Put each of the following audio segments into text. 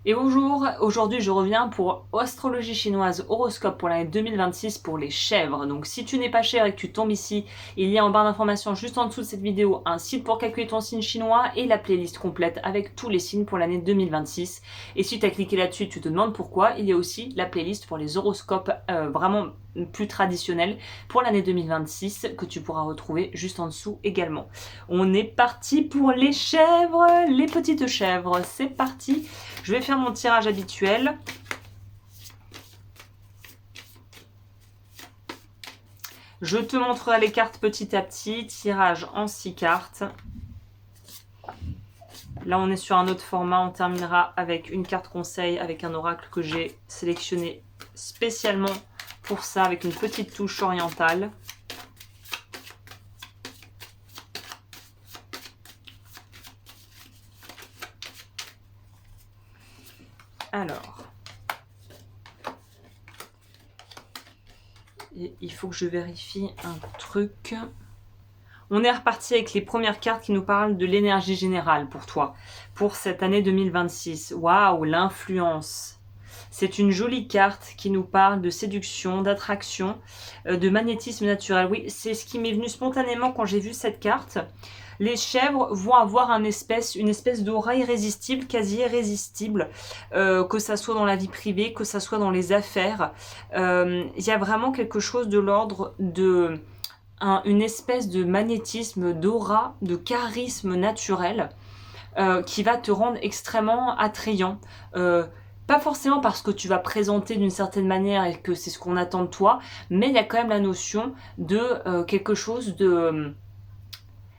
Et bonjour, aujourd'hui je reviens pour astrologie chinoise horoscope pour l'année 2026 pour les chèvres. Donc si tu n'es pas chèvre et que tu tombes ici, il y a en barre d'informations juste en dessous de cette vidéo un site pour calculer ton signe chinois et la playlist complète avec tous les signes pour l'année 2026. Et si tu as cliqué là-dessus, tu te demandes pourquoi, il y a aussi la playlist pour les horoscopes vraiment plus traditionnels pour l'année 2026 que tu pourras retrouver juste en dessous également. On est parti pour les chèvres, les petites chèvres, c'est parti. Je vais faire mon tirage habituel. Je te montrerai les cartes petit à petit. Tirage en 6 cartes. Là, on est sur un autre format. On terminera avec une carte conseil, avec un oracle que j'ai sélectionné spécialement pour ça, avec une petite touche orientale. Alors, il faut que je vérifie un truc. On est reparti avec les premières cartes qui nous parlent de l'énergie générale pour toi, pour cette année 2026. Waouh, l'influence. C'est une jolie carte qui nous parle de séduction, d'attraction, de magnétisme naturel. Oui, c'est ce qui m'est venu spontanément quand j'ai vu cette carte. Les chèvres vont avoir une espèce d'aura irrésistible, quasi irrésistible, que ça soit dans la vie privée, que ça soit dans les affaires. Il y a vraiment quelque chose de l'ordre de une espèce de magnétisme, d'aura, de charisme naturel qui va te rendre extrêmement attrayant. Pas forcément parce que tu vas présenter d'une certaine manière et que c'est ce qu'on attend de toi, mais il y a quand même la notion de quelque chose de...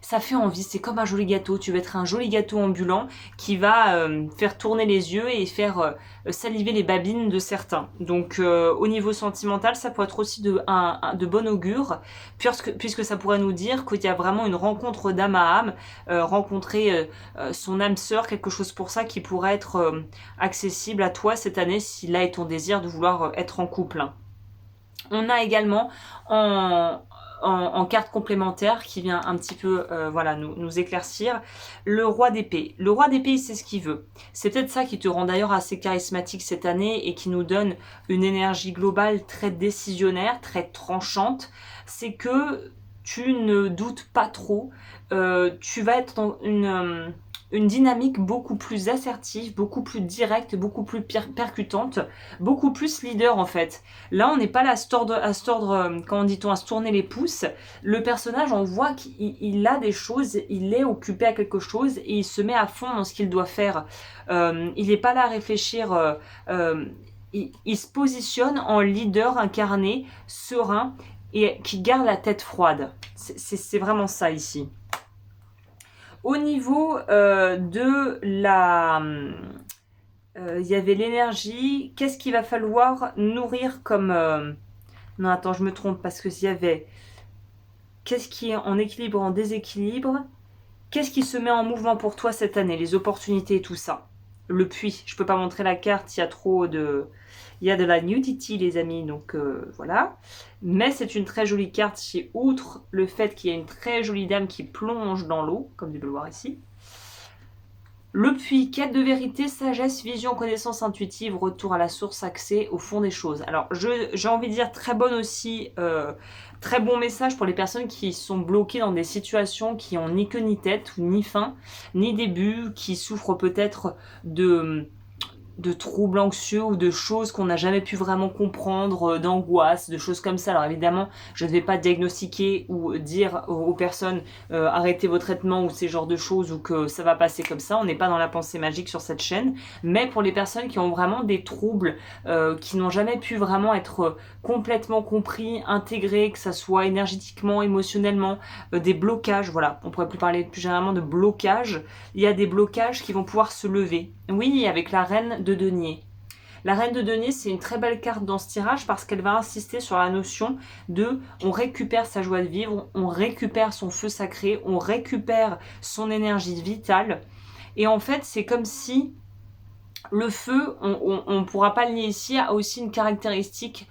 ça fait envie, c'est comme un joli gâteau, tu vas être un joli gâteau ambulant qui va faire tourner les yeux et faire saliver les babines de certains. Donc au niveau sentimental, ça peut être aussi de bon augure, puisque ça pourrait nous dire qu'il y a vraiment une rencontre d'âme à âme, rencontrer son âme sœur, quelque chose pour ça qui pourrait être accessible à toi cette année si là est ton désir de vouloir être en couple. On a également en carte complémentaire qui vient un petit peu voilà, nous éclaircir, le roi d'épée. Le roi d'épée, il sait ce qu'il veut. C'est peut-être ça qui te rend d'ailleurs assez charismatique cette année et qui nous donne une énergie globale très décisionnaire, très tranchante. C'est que tu ne doutes pas trop. Tu vas être dans une dynamique beaucoup plus assertive, beaucoup plus directe, beaucoup plus percutante, beaucoup plus leader en fait. Là, on n'est pas là à se tordre, comment dit-on, à se tourner les pouces. Le personnage, on voit qu'il a des choses, il est occupé à quelque chose et il se met à fond dans ce qu'il doit faire. Il n'est pas là à réfléchir. Il se positionne en leader incarné, serein et qui garde la tête froide. C'est vraiment ça ici. Au niveau de la... il y avait l'énergie. Qu'est-ce qu'il va falloir nourrir comme... Non, attends, je me trompe parce que s'il y avait... Qu'est-ce qui est en équilibre, en déséquilibre? Qu'est-ce qui se met en mouvement pour toi cette année? Les opportunités et tout ça. Le puits. Je peux pas montrer la carte, il y a trop de... Il y a de la nudity, les amis, donc voilà. Mais c'est une très jolie carte, chez outre le fait qu'il y a une très jolie dame qui plonge dans l'eau, comme tu peux le voir ici. Le puits, quête de vérité, sagesse, vision, connaissance intuitive, retour à la source, accès au fond des choses. Alors, j'ai envie de dire très bonne aussi, très bon message pour les personnes qui sont bloquées dans des situations qui ont ni queue ni tête, ou ni fin, ni début, qui souffrent peut-être de troubles anxieux ou de choses qu'on n'a jamais pu vraiment comprendre, d'angoisse, de choses comme ça. Alors évidemment, je ne vais pas diagnostiquer ou dire aux personnes arrêtez vos traitements ou ces genres de choses ou que ça va passer comme ça. On n'est pas dans la pensée magique sur cette chaîne. Mais pour les personnes qui ont vraiment des troubles, qui n'ont jamais pu vraiment être complètement compris, intégrés, que ça soit énergétiquement, émotionnellement, des blocages, voilà, on pourrait plus parler plus généralement de blocages. Il y a des blocages qui vont pouvoir se lever. Oui, avec la reine de denier. La reine de denier, c'est une très belle carte dans ce tirage parce qu'elle va insister sur la notion de on récupère sa joie de vivre, on récupère son feu sacré, on récupère son énergie vitale. Et en fait, c'est comme si le feu, on ne pourra pas le nier ici, a aussi une caractéristique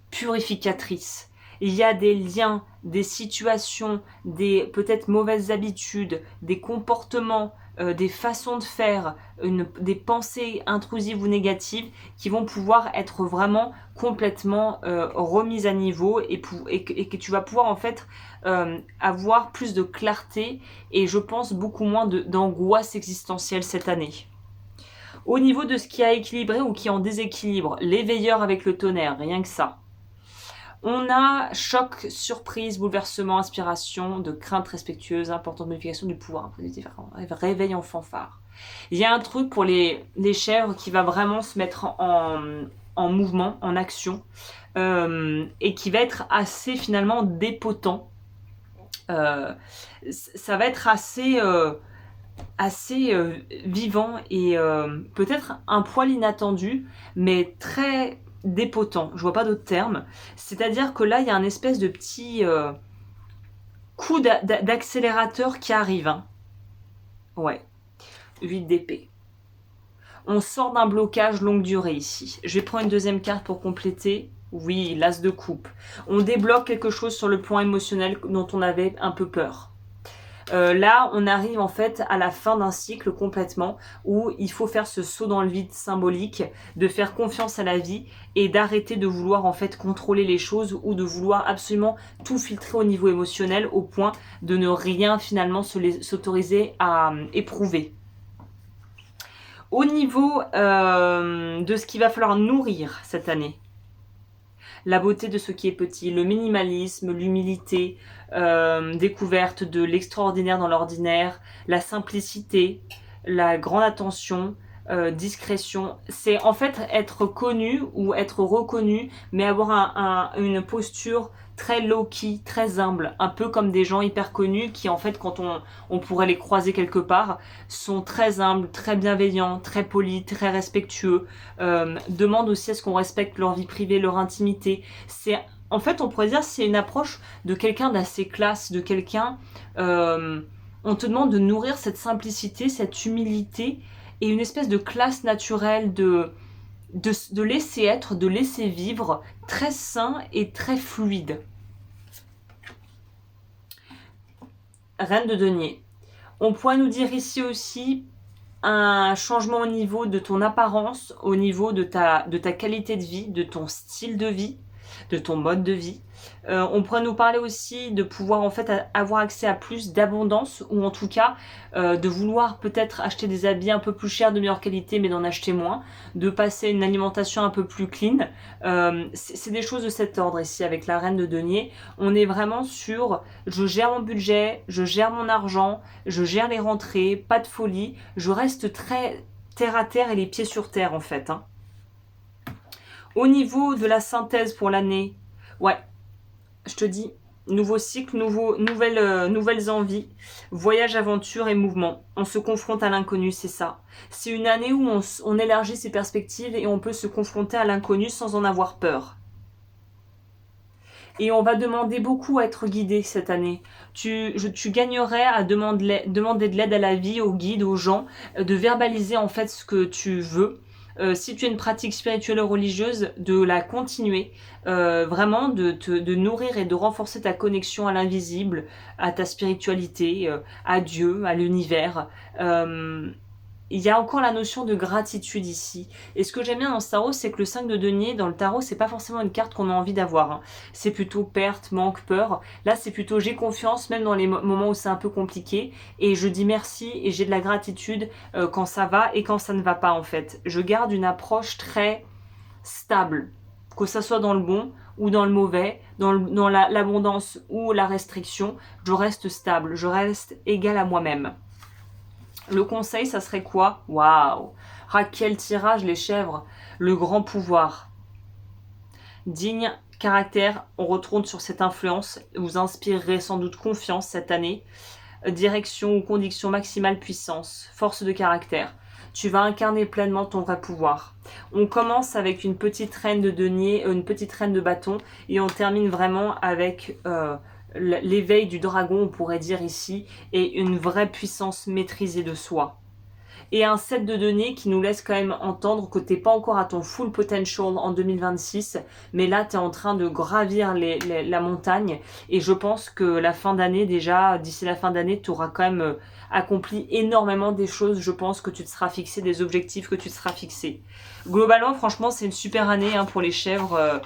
purificatrice. Il y a des liens, des situations, des peut-être mauvaises habitudes, des comportements, des façons de faire, des pensées intrusives ou négatives qui vont pouvoir être vraiment complètement remises à niveau et que tu vas pouvoir en fait avoir plus de clarté et je pense beaucoup moins d'angoisse existentielle cette année. Au niveau de ce qui a équilibré ou qui est en déséquilibre, les veilleurs avec le tonnerre, rien que ça. On a choc, surprise, bouleversement, inspiration, de crainte respectueuse, importante modification du pouvoir, réveil en fanfare. Il y a un truc pour les chèvres qui va vraiment se mettre en mouvement, en action, et qui va être assez finalement dépotent. Ça va être assez vivant et peut-être un poil inattendu, mais très dépotent. Je vois pas d'autres termes. C'est-à-dire que là, il y a un espèce de petit coup d'accélérateur qui arrive. Hein. Ouais. 8 d'épée. On sort d'un blocage longue durée ici. Je vais prendre une deuxième carte pour compléter. Oui, l'as de coupe. On débloque quelque chose sur le plan émotionnel dont on avait un peu peur. Là, on arrive en fait à la fin d'un cycle complètement où il faut faire ce saut dans le vide symbolique, de faire confiance à la vie et d'arrêter de vouloir en fait contrôler les choses ou de vouloir absolument tout filtrer au niveau émotionnel au point de ne rien finalement s'autoriser à éprouver. Au niveau de ce qu'il va falloir nourrir cette année, la beauté de ce qui est petit, le minimalisme, l'humilité, découverte de l'extraordinaire dans l'ordinaire, la simplicité, la grande attention, discrétion. C'est en fait être connu ou être reconnu, mais avoir une posture très low-key, très humble, un peu comme des gens hyper connus qui en fait quand on pourrait les croiser quelque part, sont très humbles, très bienveillants, très polis, très respectueux, demandent aussi à ce qu'on respecte leur vie privée, leur intimité. En fait, on pourrait dire c'est une approche de quelqu'un d'assez classe, de quelqu'un... on te demande de nourrir cette simplicité, cette humilité et une espèce de classe naturelle, de laisser être, de laisser vivre, très sain et très fluide. Reine de denier. On pourrait nous dire ici aussi un changement au niveau de ton apparence, au niveau de ta qualité de vie, de ton style de vie, de ton mode de vie. On pourrait nous parler aussi de pouvoir en fait avoir accès à plus d'abondance ou en tout cas de vouloir peut-être acheter des habits un peu plus chers de meilleure qualité mais d'en acheter moins, de passer une alimentation un peu plus clean. C'est des choses de cet ordre ici avec la reine de denier. On est vraiment sur je gère mon budget, je gère mon argent, je gère les rentrées, pas de folie, je reste très terre à terre et les pieds sur terre en fait. Hein. Au niveau de la synthèse pour l'année, ouais, je te dis, nouveau cycle, nouvelles envies, voyage, aventure et mouvement. On se confronte à l'inconnu, c'est ça. C'est une année où on élargit ses perspectives et on peut se confronter à l'inconnu sans en avoir peur. Et on va demander beaucoup à être guidé cette année. Tu gagnerais à demander de l'aide à la vie, aux guides, aux gens, de verbaliser en fait ce que tu veux. Si tu as une pratique spirituelle ou religieuse, de la continuer, vraiment de nourrir et de renforcer ta connexion à l'invisible, à ta spiritualité, à Dieu, à l'univers. Il y a encore la notion de gratitude ici. Et ce que j'aime bien dans ce tarot, c'est que le 5 de denier, dans le tarot, c'est pas forcément une carte qu'on a envie d'avoir. Hein. C'est plutôt perte, manque, peur. Là, c'est plutôt j'ai confiance, même dans les moments où c'est un peu compliqué. Et je dis merci et j'ai de la gratitude quand ça va et quand ça ne va pas, en fait. Je garde une approche très stable. Que ça soit dans le bon ou dans le mauvais, dans l'abondance ou la restriction, je reste stable. Je reste égale à moi-même. Le conseil, ça serait quoi? Waouh! Quel tirage, les chèvres! Le grand pouvoir. Digne caractère, on retourne sur cette influence. Vous inspirerez sans doute confiance cette année. Direction ou conviction maximale puissance. Force de caractère. Tu vas incarner pleinement ton vrai pouvoir. On commence avec une petite reine de denier, une petite reine de bâton, et on termine vraiment avec... l'éveil du dragon, on pourrait dire ici, et une vraie puissance maîtrisée de soi. et un set de données qui nous laisse quand même entendre que t'es pas encore à ton full potential en 2026, mais là tu es en train de gravir la montagne, et je pense que la fin d'année déjà, d'ici la fin d'année, tu auras quand même accompli énormément des choses, je pense que tu te seras fixé, des objectifs que tu te seras fixé. Globalement, franchement, c'est une super année hein, pour les chèvres.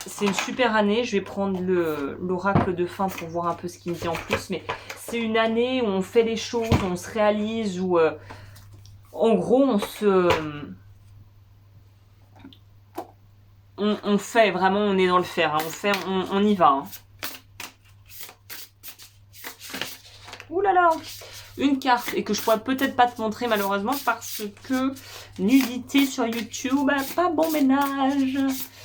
C'est une super année. Je vais prendre l'oracle de fin pour voir un peu ce qu'il me dit en plus. Mais c'est une année où on fait les choses, on se réalise, où en gros on fait vraiment, on est dans le faire. Hein, on y va. Hein. Ouh là là, une carte et que je pourrais peut-être pas te montrer malheureusement parce que nudité sur YouTube, pas bon ménage.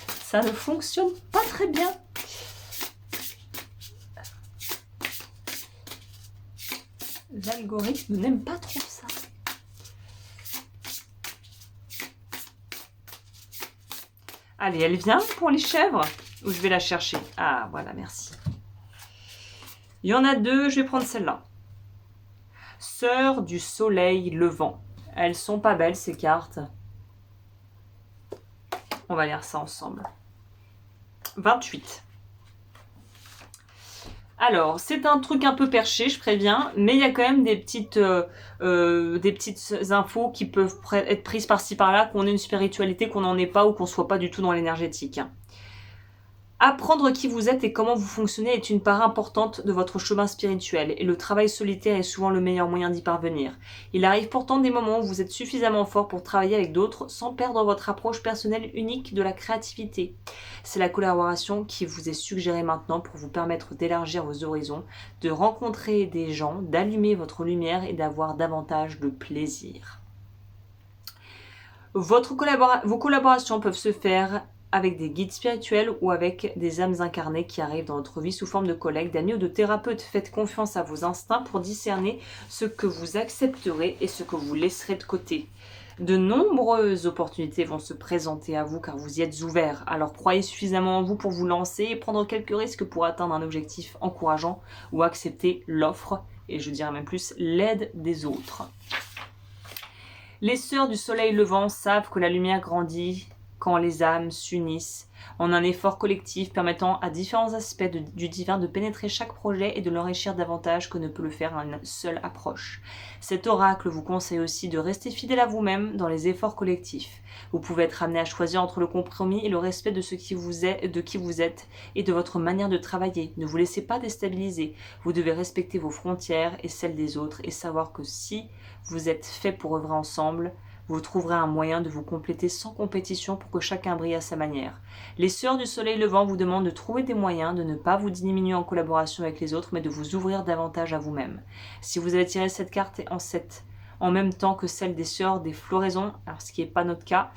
Ça ne fonctionne pas très bien. L'algorithme n'aime pas trop ça. Allez, elle vient pour les chèvres ou je vais la chercher? Ah, voilà, merci. Il y en a deux, je vais prendre celle-là. Sœur du soleil levant. Elles sont pas belles ces cartes. On va lire ça ensemble. 28. Alors, c'est un truc un peu perché, je préviens, mais il y a quand même des petites infos qui peuvent être prises par-ci par-là, qu'on ait une spiritualité, qu'on n'en ait pas ou qu'on soit pas du tout dans l'énergétique. Apprendre qui vous êtes et comment vous fonctionnez est une part importante de votre chemin spirituel et le travail solitaire est souvent le meilleur moyen d'y parvenir. Il arrive pourtant des moments où vous êtes suffisamment fort pour travailler avec d'autres sans perdre votre approche personnelle unique de la créativité. C'est la collaboration qui vous est suggérée maintenant pour vous permettre d'élargir vos horizons, de rencontrer des gens, d'allumer votre lumière et d'avoir davantage de plaisir. Vos collaborations peuvent se faire avec des guides spirituels ou avec des âmes incarnées qui arrivent dans votre vie sous forme de collègues, d'amis ou de thérapeutes. Faites confiance à vos instincts pour discerner ce que vous accepterez et ce que vous laisserez de côté. De nombreuses opportunités vont se présenter à vous car vous y êtes ouvert. Alors croyez suffisamment en vous pour vous lancer et prendre quelques risques pour atteindre un objectif encourageant ou accepter l'offre, et je dirais même plus l'aide des autres. Les sœurs du soleil levant savent que la lumière grandit quand les âmes s'unissent en un effort collectif permettant à différents aspects du divin de pénétrer chaque projet et de l'enrichir davantage que ne peut le faire une seule approche. Cet oracle vous conseille aussi de rester fidèle à vous-même dans les efforts collectifs. Vous pouvez être amené à choisir entre le compromis et le respect de qui vous êtes et de votre manière de travailler. Ne vous laissez pas déstabiliser. Vous devez respecter vos frontières et celles des autres et savoir que si vous êtes fait pour œuvrer ensemble, vous trouverez un moyen de vous compléter sans compétition pour que chacun brille à sa manière. Les sœurs du soleil levant vous demandent de trouver des moyens de ne pas vous diminuer en collaboration avec les autres, mais de vous ouvrir davantage à vous-même. Si vous avez tiré cette carte en même temps que celle des sœurs des floraisons, alors ce qui n'est pas notre cas,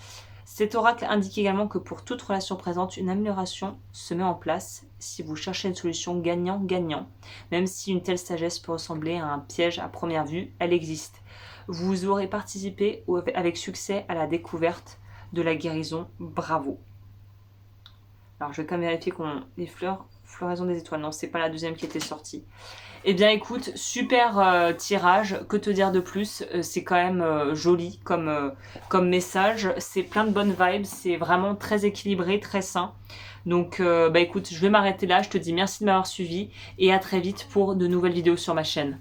cet oracle indique également que pour toute relation présente, une amélioration se met en place si vous cherchez une solution gagnant-gagnant. Même si une telle sagesse peut ressembler à un piège à première vue, elle existe. Vous aurez participé avec succès à la découverte de la guérison. Bravo. Alors, je vais quand même vérifier qu'on les floraison des étoiles. Non, c'est pas la deuxième qui était sortie. Eh bien, écoute, super tirage. Que te dire de plus? C'est quand même joli comme message. C'est plein de bonnes vibes. C'est vraiment très équilibré, très sain. Donc, écoute, je vais m'arrêter là. Je te dis merci de m'avoir suivi et à très vite pour de nouvelles vidéos sur ma chaîne.